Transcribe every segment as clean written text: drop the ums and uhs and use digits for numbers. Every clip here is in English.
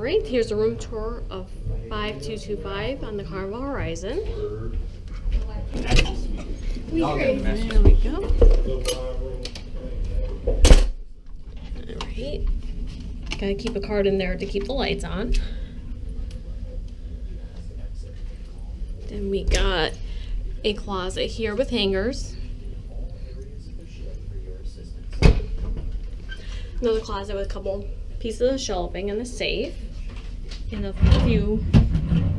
Alright, here's a room tour of 5225 on the Carnival Horizon. There we go. Alright. Gotta keep a card in there to keep the lights on. Then we got a closet here with hangers. Another closet with a couple pieces of shelving and a safe. And a few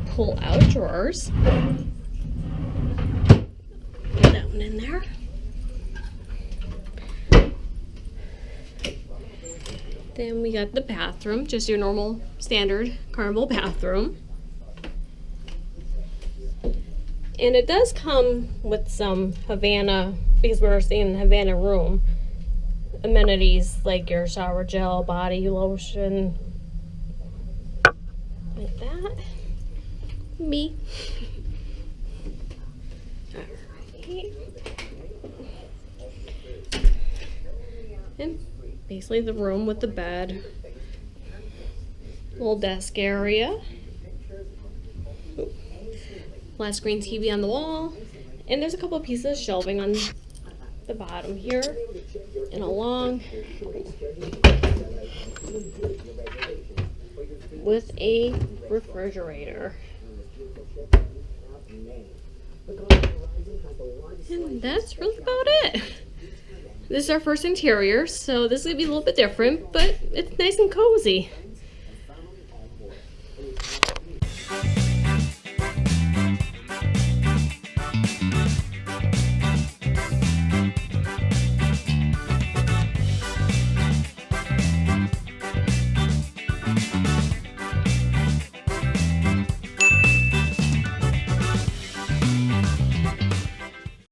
pull-out drawers. Put that one in there. Then we got the bathroom, just your normal standard Carnival bathroom. And it does come with some Havana, because we're staying in the Havana room, amenities like your shower gel, body lotion, like that. Me. Alright. And basically the room with the bed, little desk area, flat screen TV on the wall, and there's a couple of pieces of shelving on the bottom here and along with a refrigerator. And that's really about it. This is our first interior, so this is going to be a little bit different, but it's nice and cozy.